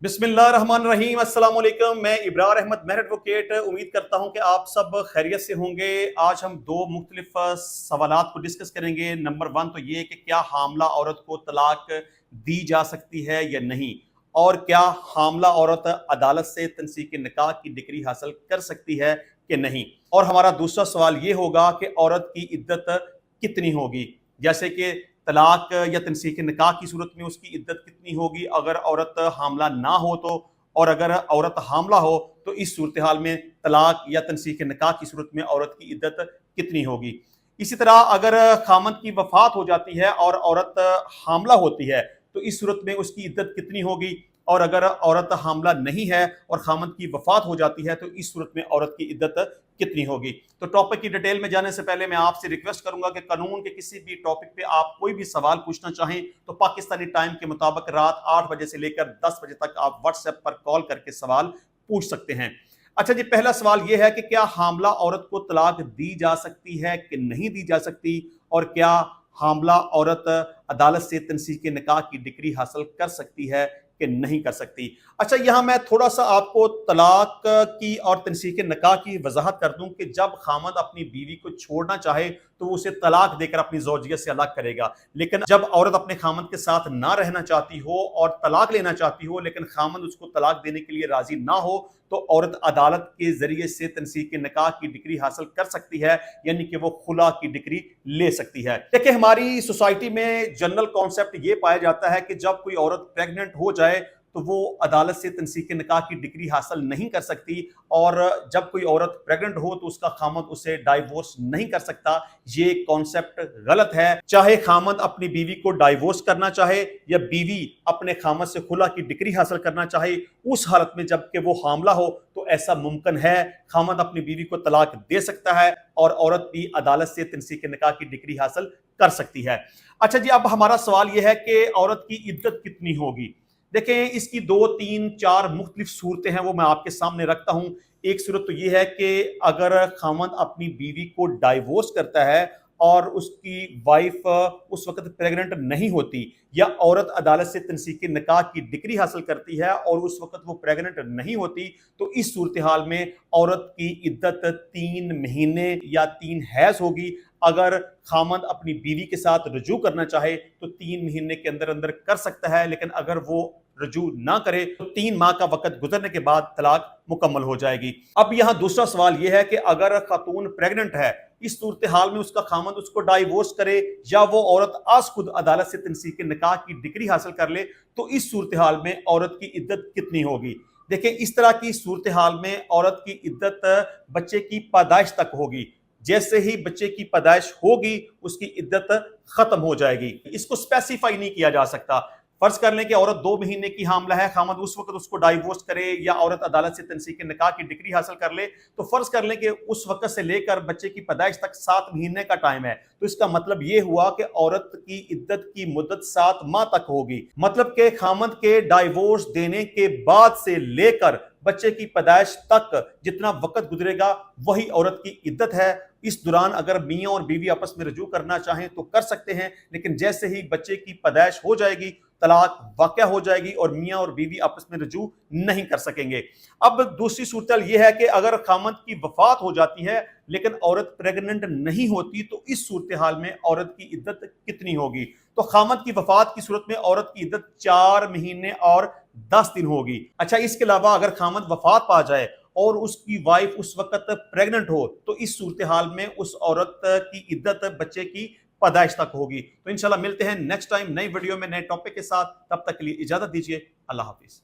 बिस्मिल्लाहिर्रहमानिर्रहीम अस्सलाम वालेकुम। मैं इब्रार अहमद मेहर एडवोकेट उम्मीद करता हूं कि आप सब खैरियत से होंगे। आज हम दो मुख्तलिफ सवालात को डिस्कस करेंगे। नंबर वन तो ये कि क्या हामला औरत को तलाक दी जा सकती है या नहीं, और क्या हामला औरत अदालत से तनसीक निकाह की डिग्री हासिल कर सकती है कि नहीं। और हमारा दूसरा सवाल ये होगा कि औरत की इद्दत कितनी होगी, जैसे कि तलाक या तनसीख निकाह की सूरत में उसकी इद्दत कितनी होगी अगर औरत हामला ना हो तो, और अगर औरत हामला हो तो इस सूरत हाल में तलाक या तनसीख निकाह की सूरत में औरत की इद्दत कितनी होगी। इसी तरह अगर खामद की वफात हो जाती है और औरत हामला होती है तो इस सूरत में उसकी इद्दत कितनी होगी, और अगर औरत हामला नहीं है और खामद की वफात हो जाती है तो इस सूरत में औरत की इद्दत कितनी होगी। तो टॉपिक की डिटेल में जाने से पहले मैं आपसे रिक्वेस्ट करूंगा कि कानून के किसी भी टॉपिक पे आप कोई भी सवाल पूछना चाहें तो पाकिस्तानी टाइम के मुताबिक रात 8 बजे से लेकर 10 बजे तक आप व्हाट्सएप पर कॉल करके सवाल पूछ सकते हैं। अच्छा जी, पहला सवाल यह है कि क्या हामला औरत को तलाक दी जा सकती है कि नहीं दी जा सकती, और क्या हामला औरत अदालत से तनसीक निकाह की डिग्री हासिल कर सकती है कि नहीं कर सकती। अच्छा, यहाँ मैं थोड़ा सा आपको तलाक की और तनसीक निकाह की वजाहत कर दूं कि जब खामद अपनी बीवी को छोड़ना चाहे तो उसे तलाक देकर अपनी ज़ौजियत से अलग करेगा, लेकिन जब औरत अपने खामद के साथ ना रहना चाहती हो और तलाक लेना चाहती हो लेकिन खामद उसको तलाक देने के लिए राजी ना हो तो औरत अदालत के जरिए से तनसीक निकाह की डिग्री हासिल कर सकती है, यानी कि वो खुला की डिग्री ले सकती है। देखिए, हमारी सोसाइटी में जनरल कॉन्सेप्ट ये पाया जाता है कि जब कोई औरत प्रेग्नेंट हो जाए तो वो अदालत से तनसीक निकाह की डिग्री हासिल नहीं कर सकती, और जब कोई औरत प्रेग्नेंट हो तो उसका खामद उसे डाइवोर्स नहीं कर सकता। ये कॉन्सेप्ट गलत है। चाहे खामद अपनी बीवी को डाइवोर्स करना चाहे या बीवी अपने खामद से खुला की डिग्री हासिल करना चाहे, उस हालत में जबकि वो हामला हो तो ऐसा मुमकिन है। खामद अपनी बीवी को तलाक दे सकता है और औरत भी अदालत से तनसीक निकाह की डिग्री हासिल कर सकती है। अच्छा जी, अब हमारा सवाल यह है कि औरत की इद्दत कितनी होगी। देखें, इसकी दो तीन चार मुख्तलिफ सूरतें हैं, वो मैं आपके सामने रखता हूं। एक सूरत तो यह है कि अगर खामद अपनी बीवी को डाइवोर्स करता है और उसकी वाइफ उस वक्त प्रेग्नेंट नहीं होती, या औरत अदालत से तनसीक निकाह की डिग्री हासिल करती है और उस वक्त वो प्रेग्नेंट नहीं होती, तो इस सूरत हाल में औरत की इद्दत 3 महीने या 3 हैज होगी। अगर खामद अपनी बीवी के साथ रजू करना चाहे तो 3 महीने के अंदर अंदर कर सकता है, लेकिन अगर वो रजू ना करे तो 3 माह का वक्त गुजरने के बाद तलाक मुकम्मल हो जाएगी। अब यहाँ दूसरा सवाल यह है कि अगर खातून प्रेग्नेंट है, इस सूरत हाल में उसका खामद उसको डाइवोर्स करे या वो औरत आज खुद अदालत से तनसीक निकाह की डिग्री हासिल कर ले, तो इस सूरत हाल में औरत की इद्दत कितनी होगी। देखिए, इस तरह की सूरत हाल में औरत की इद्दत बच्चे की पैदाइश तक होगी। जैसे ही बच्चे की पैदाइश होगी उसकी इद्दत खत्म हो जाएगी। इसको स्पेसिफाई नहीं किया जा सकता। फर्ज कर लें कि औरत 2 महीने की हामला है, खामद उस वक्त उसको डाइवोर्स करे या औरत अदालत से तनसीक निकाह की डिग्री हासिल कर ले, तो फर्ज कर लें कि उस वक्त से लेकर बच्चे की पैदाइश तक 7 महीने का टाइम है, तो इसका मतलब ये हुआ कि औरत की इद्दत की मुद्दत 7 माह तक होगी। मतलब कि खामद के डाइवोर्स देने के बाद से लेकर बच्चे की पैदाइश तक जितना वक्त गुजरेगा वही औरत की इद्दत है। इस दौरान अगर मियां और बीवी आपस में रजू करना चाहें तो कर सकते हैं, लेकिन जैसे ही बच्चे की पैदाइश हो जाएगी तलाक वाक़या हो जाएगी और मियां और बीवी आपस में रजू नहीं कर सकेंगे। अब दूसरी सूरत यह है कि अगर खामद की वफात हो जाती है लेकिन औरत प्रेग्नेंट नहीं होती, तो इस सूरत हाल में औरत की इद्दत कितनी होगी। तो खामद की वफात की सूरत में औरत की इद्दत 4 महीने और 10 दिन होगी। अच्छा, इसके अलावा अगर खामद वफात पा जाए और उसकी वाइफ उस वक्त प्रेग्नेंट हो तो इस सूरत हाल में उस औरत की इद्दत बच्चे की पैदाइश तक होगी। तो इंशाल्लाह मिलते हैं नेक्स्ट टाइम नई वीडियो में नए टॉपिक के साथ। तब तक के लिए इजाजत दीजिए। अल्लाह हाफिज।